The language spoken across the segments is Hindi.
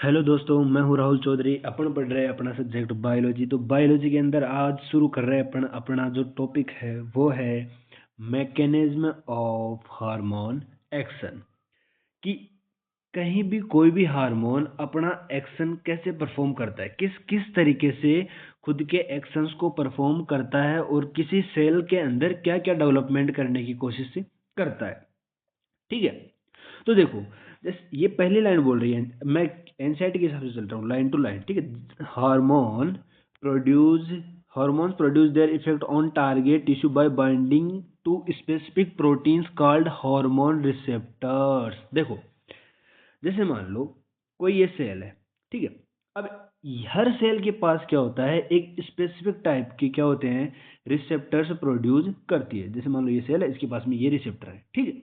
हेलो दोस्तों, मैं हूँ राहुल चौधरी। अपन पढ़ रहे हैं अपना सब्जेक्ट बायोलॉजी। तो बायोलॉजी के अंदर आज शुरू कर रहे हैं अपन अपना जो टॉपिक है वो है मैकेनिज्म ऑफ हार्मोन एक्शन। कि कहीं भी कोई भी हार्मोन अपना एक्शन कैसे परफॉर्म करता है, किस किस तरीके से खुद के एक्शंस को परफॉर्म करता है और किसी सेल के अंदर क्या क्या डेवलपमेंट करने की कोशिश करता है। ठीक है, तो देखो, जैसे ये पहली लाइन बोल रही है, मैं एनसीईआरटी के हिसाब से चल रहा हूँ लाइन टू लाइन। ठीक है, produce hormones produce their effect on target tissue by binding to specific proteins called hormone receptors. देखो, जैसे मान लो कोई ये सेल है। ठीक है, अब हर सेल के पास क्या होता है, एक स्पेसिफिक टाइप के क्या होते हैं, रिसेप्टर्स प्रोड्यूस करती है। जैसे मान लो ये सेल है, इसके पास में ये रिसेप्टर है। ठीक है,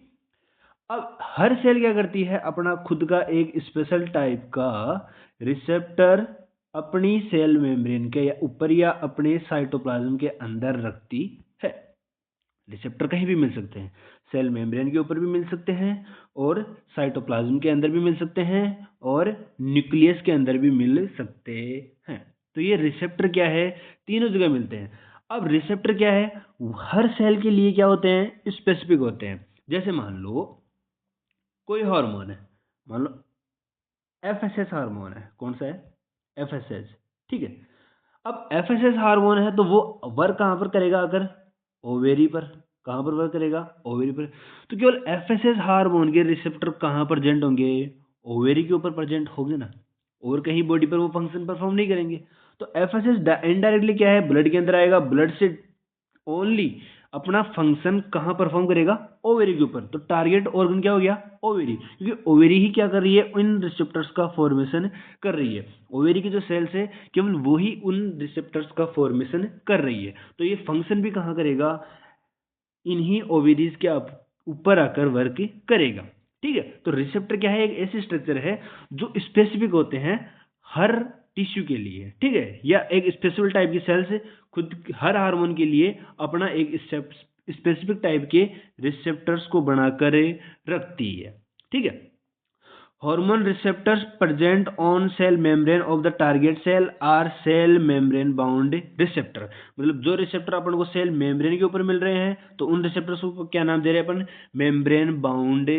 अब हर सेल क्या करती है, अपना खुद का एक स्पेशल टाइप का रिसेप्टर अपनी सेल मेम्ब्रेन के या ऊपर या अपने साइटोप्लाज्म के अंदर रखती है। रिसेप्टर कहीं भी मिल सकते हैं, सेल मेम्ब्रेन के ऊपर भी मिल सकते हैं और साइटोप्लाज्म के अंदर भी मिल सकते हैं और न्यूक्लियस के अंदर भी मिल सकते हैं। तो ये रिसेप्टर क्या है, तीनों जगह मिलते हैं। अब रिसेप्टर क्या है, हर सेल के लिए क्या होते हैं, स्पेसिफिक होते हैं। जैसे मान लो कोई हार्मोन है, मान लो एफएसएस हार्मोन है। कौन सा है, एफएसएस। ठीक है, अब एफएसएस हार्मोन है तो वो वर्क कहाँ पर करेगा, अगर ओवेरी पर। कहाँ पर वर्क करेगा, ओवेरी पर। तो केवल एफएसएस हार्मोन के रिसेप्टर कहाँ प्रेजेंट होंगे, ओवेरी के ऊपर प्रेजेंट होंगे ना, और कहीं बॉडी पर वो फंक्शन परफॉर्म नहीं करेंगे। तो एफएसएस इनडायरेक्टली क्या है, ब्लड के अंदर आएगा, ब्लड से ओनली अपना फंक्शन कहाँ परफॉर्म करेगा, ओवेरी के ऊपर। तो टारगेट ऑर्गन क्या हो गया, ओवेरी, क्योंकि ओवेरी ही क्या कर रही है, इन रिसेप्टर्स का फॉर्मेशन कर रही है। ओवेरी की जो सेल्स है केवल वो ही उन रिसेप्टर्स का फॉर्मेशन कर रही है। तो ये फंक्शन भी कहाँ करेगा, इन्हीं ओवेरीज के ऊपर आकर वर्क करेगा। ठीक है, तो रिसेप्टर क्या है, एक ऐसे स्ट्रक्चर है जो स्पेसिफिक होते हैं हर टिश्यू के लिए। ठीक है, या एक स्पेसिफिक टाइप की सेल्स खुद हर हार्मोन के लिए अपना एक स्पेसिफिक टाइप के रिसेप्टर्स को बनाकर रखती है। ठीक है, hormone receptors present on cell membrane of the target cell are cell membrane bound receptor। मतलब जो रिसेप्टर अपन को सेल मेम्ब्रेन के ऊपर मिल रहे हैं तो उन रिसेप्टर्स को क्या नाम दे रहे हैं अपन, मेम्ब्रेन बाउंड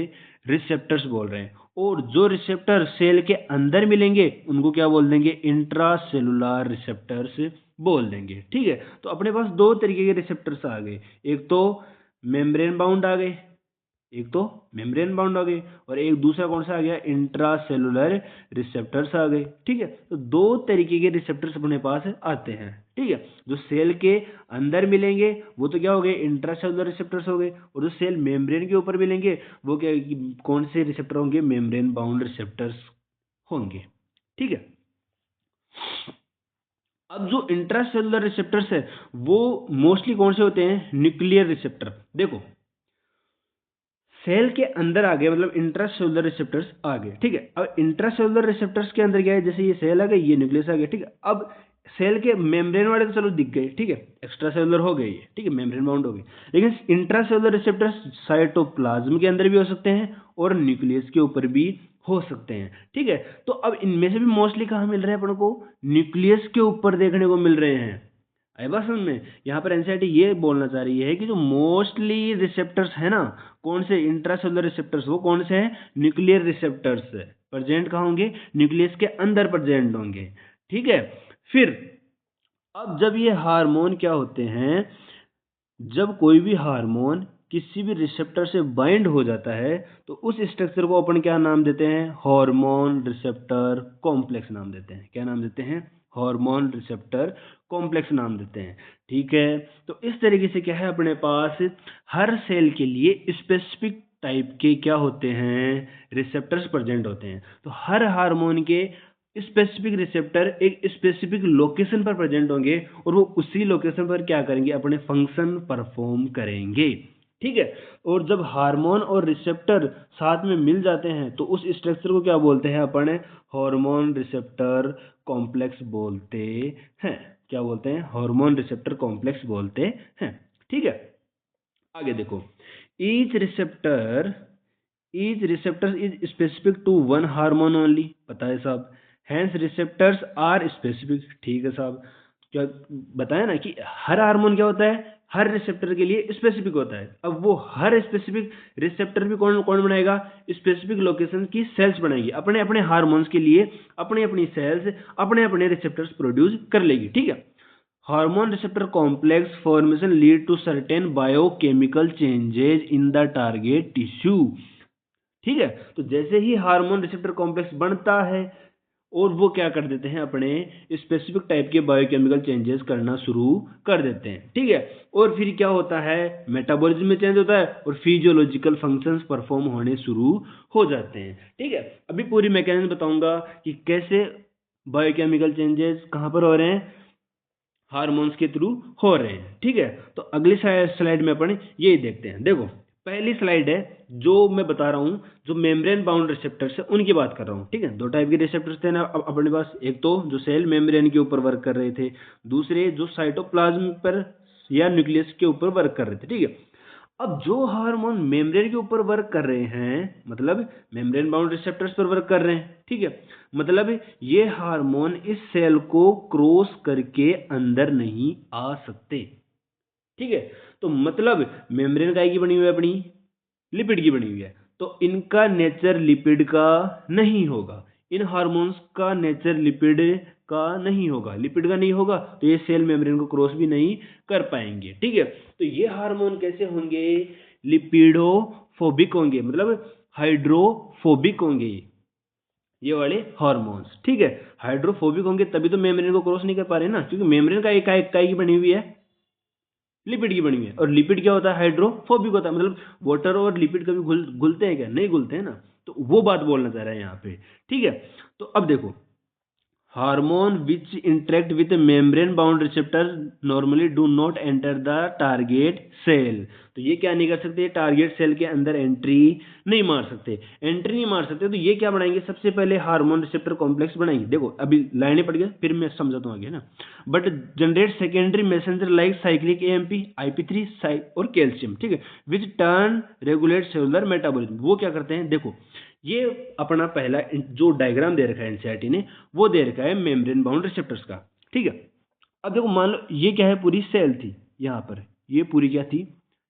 रिसेप्टर्स बोल रहे हैं। और जो रिसेप्टर सेल के अंदर मिलेंगे उनको क्या बोल देंगे, इंट्रा सेलुलर रिसेप्टर्स बोल देंगे। ठीक है, तो अपने पास दो तरीके के रिसेप्टर्स आ गए, एक तो मेम्ब्रेन बाउंड आ गए, एक तो मेम्ब्रेन बाउंड आ गए, और एक दूसरा कौन सा आ गया, इंट्रा सेलुलर रिसेप्टर्स आ गए। ठीक है, तो दो तरीके के रिसेप्टर्स अपने पास आते हैं। ठीक है, जो सेल के अंदर मिलेंगे वो तो क्या हो गए, इंट्रा सेलुलर रिसेप्टर्स हो गए, और जो सेल मेम्ब्रेन के ऊपर मिलेंगे वो क्या, कौन से रिसेप्टर होंगे, मेम्ब्रेन बाउंड रिसेप्टर्स होंगे। ठीक है, अब जो इंट्रा सेलुलर रिसेप्टर्स है वो मोस्टली कौन से होते हैं, न्यूक्लियर रिसेप्टर। देखो, सेल के अंदर आ गए मतलब इंट्रासेलुलर रिसेप्टर्स आ गए। ठीक है, अब इंट्रासेलुलर रिसेप्टर्स के अंदर क्या है, जैसे ये सेल आ गई, ये न्यूक्लियस आ गया। ठीक है, अब सेल के मेम्ब्रेन वाले तो चलो दिख गए। ठीक है, एक्स्ट्रा सेलुलर हो गए ये। ठीक है, मेम्ब्रेन बाउंड हो गए, लेकिन इंट्रासेलुलर रिसेप्टर्स साइटोप्लाज्म के अंदर भी हो सकते हैं और न्यूक्लियस के ऊपर भी हो सकते हैं। ठीक है, तो अब इनमें से भी मोस्टली कहाँ मिल रहे हैं अपन को, न्यूक्लियस के ऊपर देखने को मिल रहे हैं। आई बात समझ में, यहाँ पर एनसीईआरटी ये बोलना चाह रही है कि जो मोस्टली रिसेप्टर्स है ना, कौन से इंट्रासेलुलर रिसेप्टर्स, वो कौन से हैं, न्यूक्लियर रिसेप्टर्स प्रेजेंट कहाँ होंगे, न्यूक्लियस के अंदर प्रेजेंट होंगे। ठीक है, फिर अब जब ये हार्मोन क्या होते हैं, जब कोई भी हार्मोन किसी भी रिसेप्टर से बाइंड हो जाता है तो उस स्ट्रक्चर को अपन क्या नाम देते हैं, हार्मोन रिसेप्टर कॉम्प्लेक्स नाम देते हैं। क्या नाम देते हैं, हार्मोन रिसेप्टर कॉम्प्लेक्स नाम देते हैं। ठीक है, तो इस तरीके से क्या है, अपने पास हर सेल के लिए स्पेसिफिक टाइप के क्या होते हैं, रिसेप्टर्स प्रेजेंट होते हैं। तो हर हार्मोन के स्पेसिफिक रिसेप्टर एक स्पेसिफिक लोकेशन पर प्रेजेंट होंगे और वो उसी लोकेशन पर क्या करेंगे, अपने फंक्शन परफॉर्म करेंगे। ठीक है, और जब हार्मोन और रिसेप्टर साथ में मिल जाते हैं तो उस स्ट्रक्चर को क्या बोलते हैं अपन, हार्मोन रिसेप्टर कॉम्प्लेक्स बोलते हैं। क्या बोलते हैं, हार्मोन रिसेप्टर कॉम्प्लेक्स बोलते हैं। ठीक है, आगे देखो, each receptor each receptor is specific to one hormone only. पता है साहब, हैंस रिसेप्टर्स आर स्पेसिफिक। ठीक है साहब, क्या बताया ना कि हर हार्मोन क्या होता है, हर रिसेप्टर के लिए स्पेसिफिक होता है। अब वो हर स्पेसिफिक रिसेप्टर भी कौन कौन बनाएगा, स्पेसिफिक लोकेशन की सेल्स बनाएगी अपने अपने हार्मोन्स के लिए, अपनी अपनी सेल्स अपने अपने रिसेप्टर्स प्रोड्यूस कर लेगी। ठीक है, hormone receptor complex formation lead to certain biochemical changes in the target tissue. ठीक है, तो जैसे ही हार्मोन रिसेप्टर कॉम्प्लेक्स बनता है और वो क्या कर देते हैं, अपने स्पेसिफिक टाइप के बायोकेमिकल चेंजेस करना शुरू कर देते हैं। ठीक है, और फिर क्या होता है, मेटाबॉलिज्म में चेंज होता है और फिजियोलॉजिकल फंक्शंस परफॉर्म होने शुरू हो जाते हैं। ठीक है, अभी पूरी मैकेनिज्म बताऊंगा कि कैसे बायोकेमिकल चेंजेस कहाँ पर हो रहे हैं, हार्मोन्स के थ्रू हो रहे हैं। ठीक है, तो अगली स्लाइड में अपन यही देखते हैं। देखो पहली स्लाइड है जो मैं बता रहा हूँ, जो मेम्ब्रेन बाउंड रिसेप्टर्स है उनकी बात कर रहा हूँ। ठीक है, दो टाइप के रिसेप्टर्स थे ना अपने पास, एक तो जो सेल मेम्ब्रेन के ऊपर वर्क कर रहे थे, दूसरे जो साइटोप्लाज्म पर या न्यूक्लियस के ऊपर वर्क कर रहे थे। ठीक है, अब जो हार्मोन मेम्ब्रेन के ऊपर वर्क कर रहे हैं, मतलब मेम्ब्रेन बाउंड रिसेप्टर्स पर वर्क कर रहे हैं। ठीक है, मतलब ये हार्मोन इस सेल को क्रॉस करके अंदर नहीं आ सकते। ठीक है, तो मतलब मेम्ब्रेन काय की बनी हुई है, अपनी लिपिड की बनी हुई है, तो इनका नेचर लिपिड का नहीं होगा, इन हार्मोन्स का नेचर लिपिड का नहीं होगा, लिपिड का नहीं होगा तो ये सेल मेम्ब्रेन को क्रॉस भी नहीं कर पाएंगे। ठीक है, तो ये हार्मोन कैसे होंगे, लिपिडोफोबिक होंगे, मतलब हाइड्रोफोबिक होंगे ये वाले हार्मोन्स। ठीक है, हाइड्रोफोबिक होंगे तभी तो मेम्ब्रेन को क्रॉस नहीं कर पा रहे ना, क्योंकि मेम्ब्रेन का एक की बनी हुई है, लिपिड की बनी हुई है, और लिपिड क्या होता है, हाइड्रोफोबिक होता है, मतलब वाटर और लिपिड कभी घुलते हैं क्या, नहीं घुलते हैं ना, तो वो बात बोलना चाह रहे हैं यहाँ पे। ठीक है, तो अब देखो, hormone which interact with membrane bound receptor normally do not enter the target cell. तो ये क्या नहीं कर सकते, टारगेट सेल के अंदर एंट्री नहीं मार सकते, एंट्री नहीं मार सकते। तो ये क्या बनाएंगे, सबसे पहले हार्मोन रिसेप्टर कॉम्प्लेक्स बनाएंगे। देखो अभी लाइनें पढ़ गए, फिर मैं समझाता हूँ आगे ना। But generate secondary messenger like cyclic AMP, IP3 और कैल्शियम। ठीक है, विच टर्न रेगुलेट सेलुलर मेटाबॉलिज्म। वो क्या करते हैं, देखो ये अपना पहला जो डायग्राम दे रखा है एनसीईआरटी ने, वो दे रखा है मेम्ब्रेन बाउंड रिसेप्टर्स का। ठीक है, अब देखो मान लो ये क्या है, पूरी सेल थी, यहाँ पर ये पूरी क्या थी,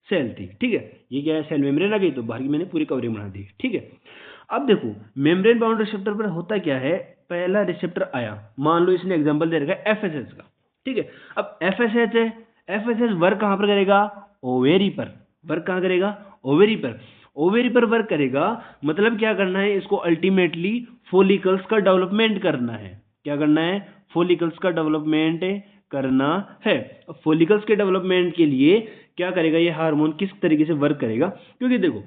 सेल थी। ठीक है, ये क्या है, सेल मेम्ब्रेन आ गई तो बाहर की मैंने पूरी कवरिंग बना दी। ठीक है, अब देखो मेम्ब्रेन बाउंड रिसेप्टर पर होता क्या है, पहला रिसेप्टर आया, मान लो इसने एग्जांपल दे रखा है एफएसएच का। ठीक है, अब एफएसएच है, एफएसएच वर्क कहाँ पर करेगा, ओवेरी पर वर्क कहाँ करेगा, ओवेरी पर, ओवेरी पर वर्क करेगा। मतलब क्या करना है, इसको अल्टीमेटली फोलिकल्स का डेवलपमेंट करना है। क्या करना है, फोलिकल्स का डेवलपमेंट करना है। फोलिकल्स के डेवलपमेंट के लिए क्या करेगा ये हार्मोन, किस तरीके से वर्क करेगा, क्योंकि देखो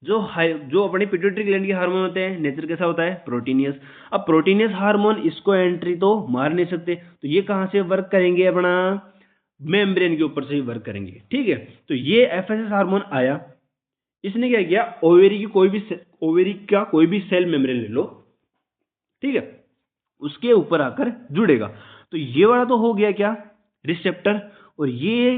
जो अपने पिट्यूटरी ग्लैंड के हार्मोन होते हैं, नेचर कैसा होता है, प्रोटीनियस। अब प्रोटीनियस हार्मोन इसको एंट्री तो मार नहीं सकते, तो ये कहां से वर्क करेंगे, अपना मेम्ब्रेन के ऊपर से ही वर्क करेंगे। ठीक है, तो ये एफएसएस हार्मोन आया, इसने क्या किया, ओवेरी की ओवेरी का कोई भी सेल मेम्ब्रेन ले लो, ठीक है, उसके ऊपर आकर जुड़ेगा। तो ये वाला तो हो गया क्या, रिसेप्टर, और ये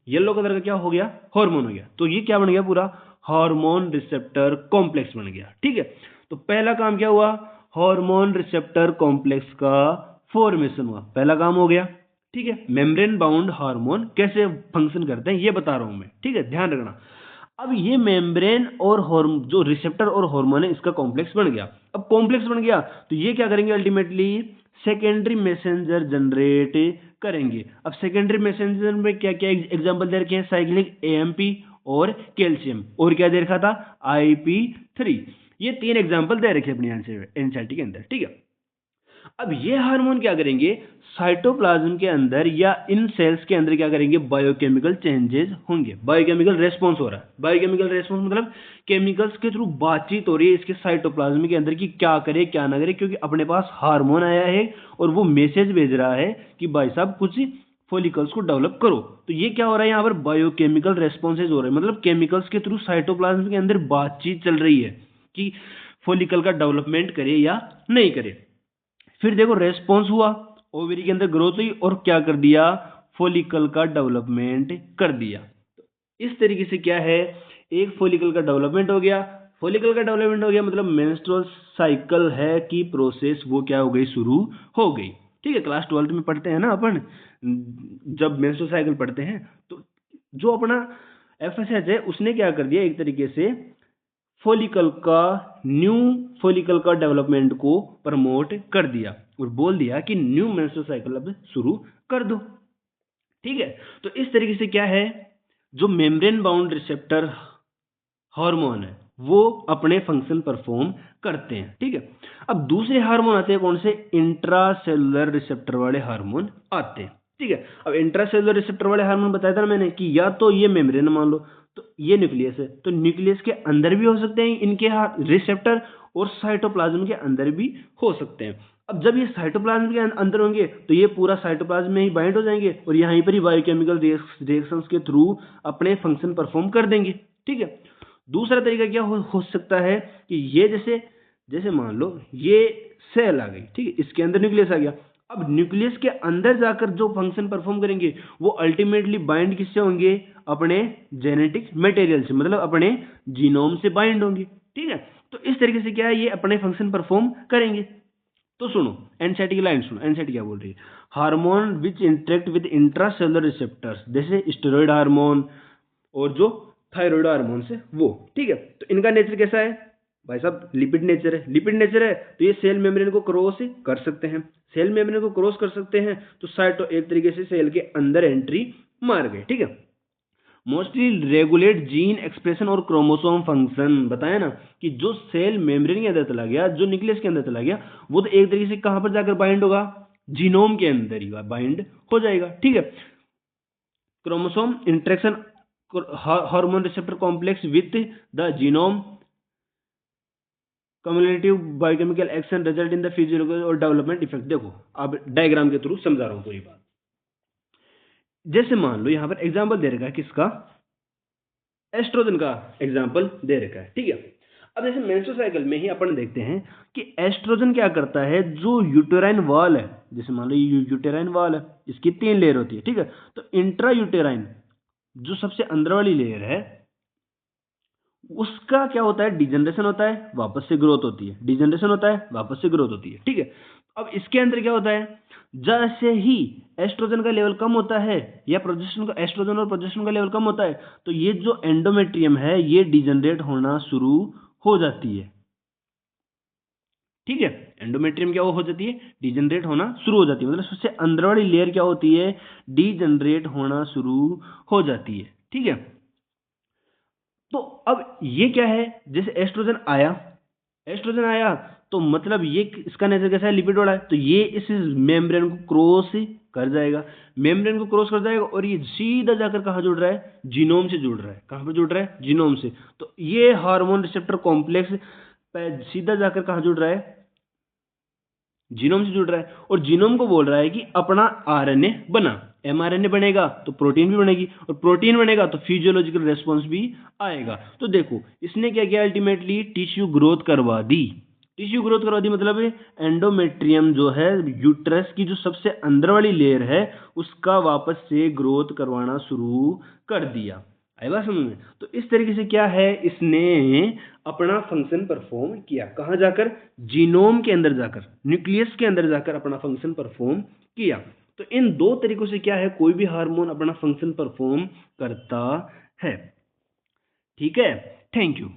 येलो कलर का क्या हो गया, हार्मोन हो गया। तो ये क्या बन गया, पूरा हार्मोन रिसेप्टर कॉम्प्लेक्स बन गया। ठीक है, तो पहला काम क्या हुआ, हार्मोन रिसेप्टर कॉम्प्लेक्स का फॉर्मेशन हुआ, पहला काम हो गया। ठीक है, मेम्ब्रेन बाउंड हार्मोन कैसे फंक्शन करते हैं ये बता रहा हूं मैं। ठीक है, ध्यान रखना। अब ये मेम्ब्रेन और जो रिसेप्टर और हार्मोन है इसका कॉम्प्लेक्स बन गया। अब कॉम्प्लेक्स बन गया तो ये क्या करेंगे, अल्टीमेटली सेकेंडरी मैसेंजर जनरेट करेंगे। अब सेकेंडरी मैसेंजर में क्या क्या एग्जांपल दे रखे हैं, साइक्लिक एएमपी और कैल्शियम, और क्या दे रखा था, IP3। ये तीन एग्जांपल दे रखे अपनी एनसीईआरटी के अंदर। ठीक है, अब ये हार्मोन क्या करेंगे, साइटोप्लाज्म के अंदर या इन सेल्स के अंदर क्या करेंगे, बायोकेमिकल चेंजेस होंगे, बायोकेमिकल रेस्पॉन्स हो रहा है। बायोकेमिकल रेस्पॉन्स मतलब केमिकल्स के थ्रू बातचीत हो रही है इसके साइटोप्लाज्म के अंदर कि क्या करे क्या ना करे, क्योंकि अपने पास हार्मोन आया है और वो मैसेज भेज रहा है कि भाई साहब कुछ फोलिकल्स को डेवलप करो। तो ये क्या हो रहा है, यहाँ पर बायोकेमिकल रेस्पॉन्सेज हो रहे हैं, मतलब केमिकल्स के थ्रू साइटोप्लाज्म के अंदर बातचीत चल रही है कि फोलिकल का डेवलपमेंट करे या नहीं करे। फिर देखो रेस्पॉन्स हुआ, ओवेरी के अंदर ग्रोथ हुई और क्या कर दिया, फोलिकल का डेवलपमेंट कर दिया। तो इस तरीके से क्या है, एक फोलिकल का डेवलपमेंट हो गया, फॉलिकल का डेवलपमेंट हो गया, मतलब मेंस्ट्रुअल साइकिल है कि प्रोसेस वो क्या हो गई, शुरू हो गई। ठीक है, क्लास 12 में पढ़ते हैं ना अपन, जब मेंस्ट्रुअल साइकिल पढ़ते हैं तो जो अपना एफएसएच है उसने क्या कर दिया, एक तरीके से फॉलिकल का, न्यू फॉलिकल का डेवलपमेंट को प्रमोट कर दिया और बोल दिया कि न्यू मेंस्ट्रुअल साइकिल अब शुरू कर दो। ठीक है, तो इस तरीके से क्या है, जो मेम्ब्रेन बाउंड रिसेप्टर हार्मोन है वो अपने फंक्शन परफॉर्म करते हैं। ठीक है, अब दूसरे हार्मोन आते हैं, कौन से, इंट्रासेलुलर रिसेप्टर वाले हार्मोन आते हैं। ठीक है, अब इंट्रासेलुलर रिसेप्टर वाले हार्मोन बताया था ना मैंने कि या तो ये मेम्ब्रेन मान लो, तो ये न्यूक्लियस है, तो न्यूक्लियस के अंदर भी हो सकते हैं इनके रिसेप्टर, और साइटोप्लाज्म के अंदर भी हो सकते हैं। अब जब ये साइटोप्लाज्म के अंदर होंगे तो ये पूरा साइटोप्लाज्म में ही बाइंड हो जाएंगे और यहीं पर ही बायोकेमिकल रिएक्शंस के थ्रू अपने फंक्शन परफॉर्म कर देंगे। ठीक है, दूसरा तरीका क्या हो सकता है कि ये जैसे जैसे मान लो ये सेल आ गई, ठीक है, इसके अंदर न्यूक्लियस आ गया, अब न्यूक्लियस के अंदर जाकर जो फंक्शन परफॉर्म करेंगे वो अल्टीमेटली बाइंड किससे होंगे, अपने जेनेटिक मटेरियल से, मतलब अपने जीनोम से बाइंड होंगे। ठीक है, तो इस तरीके से क्या है, ये अपने फंक्शन परफॉर्म करेंगे। तो सुनो एनसीईआरटी की लाइन सुनो, एनसीईआरटी क्या बोल रही है, hormone which interact with intracellular receptors, जैसे स्टेरॉइड हार्मोन और जो थायराइड हार्मोन से वो। ठीक है, तो इनका नेचर कैसा है भाई साहब, लिपिड नेचर है। लिपिड नेचर है तो ये सेल मेम्ब्रेन को क्रॉस कर सकते हैं, सेल मेम्ब्रेन को क्रॉस कर सकते हैं तो साइटो एक तरीके से सेल के अंदर एंट्री मार गए। ठीक है, मोस्टली रेगुलेट जीन एक्सप्रेशन और क्रोमोसोम फंक्शन, बताया ना कि जो सेल मेम्ब्रेन के अंदर चला गया, जो न्यूक्लियस के अंदर चला गया, वो तो एक तरीके से कहां पर जाकर बाइंड होगा, जीनोम के अंदर ही बाइंड हो जाएगा। ठीक है, chromosome interaction hormone receptor complex with the genome, cumulative biochemical action result in the physiological और डेवलपमेंट इफेक्ट। देखो अब डायग्राम के थ्रू समझा रहा हूं पूरी बात। जैसे मान लो यहां पर एग्जांपल दे रखा है किसका, एस्ट्रोजन का एग्जांपल दे रखा है। ठीक है, अब जैसे मेंस्ट्रुअल साइकिल में ही अपन देखते हैं कि एस्ट्रोजन क्या करता है, जो यूटेराइन वॉल है, जैसे मान लो ये यूटेराइन वॉल है, इसकी 3 लेयर होती है। ठीक है, तो इंट्रा यूटेराइन जो सबसे अंदर वाली लेयर है उसका क्या होता है, डिजनरेशन होता है, वापस से ग्रोथ होती है, डिजनरेशन होता है, वापस से ग्रोथ होती है। ठीक है, अब इसके अंदर क्या होता है, जैसे ही एस्ट्रोजन का लेवल कम होता है या प्रोजेस्टेरोन का, एस्ट्रोजन और प्रोजेस्टेरोन का लेवल कम होता है तो ये जो एंडोमेट्रियम है ये डिजनरेट होना शुरू हो जाती है। ठीक है, एंडोमेट्रियम क्या हो जाती है, डिजनरेट होना शुरू हो जाती है, मतलब सबसे अंदर वाली लेयर क्या होती है, डिजनरेट होना शुरू हो जाती है। ठीक है, तो अब ये क्या है, जैसे एस्ट्रोजन आया, एस्ट्रोजन आया तो मतलब ये इसका नेचर कैसा है, लिपिड वाला है, तो ये इस मेम्ब्रेन को क्रॉस कर जाएगा, मेम्ब्रेन को क्रॉस कर जाएगा और ये सीधा जाकर कहाँ जुड़ रहा है, जीनोम से जुड़ रहा है। कहाँ पर जुड़ रहा है, जीनोम से। तो ये हार्मोन रिसेप्टर कॉम्प्लेक्स सीधा जाकर कहाँ जुड़ रहा है, जीनोम से जुड़ रहा है और जीनोम को बोल रहा है कि अपना आरएनए बना, एमआरएनए बनेगा तो प्रोटीन भी बनेगी और प्रोटीन बनेगा तो फिजियोलॉजिकल रेस्पॉन्स भी आएगा। तो देखो इसने क्या किया, अल्टीमेटली टिश्यू ग्रोथ करवा दी, टिश्यू ग्रोथ करवा दी, मतलब एंडोमेट्रियम जो है यूट्रस की जो सबसे अंदर वाली लेयर है उसका वापस से ग्रोथ करवाना शुरू कर दिया। आई बात समझ में, तो इस तरीके से क्या है, इसने अपना फंक्शन परफॉर्म किया, कहां जाकर, जीनोम के अंदर जाकर, न्यूक्लियस के अंदर जाकर अपना फंक्शन परफॉर्म किया। तो इन दो तरीकों से क्या है, कोई भी हार्मोन अपना फंक्शन परफॉर्म करता है। ठीक है, थैंक यू।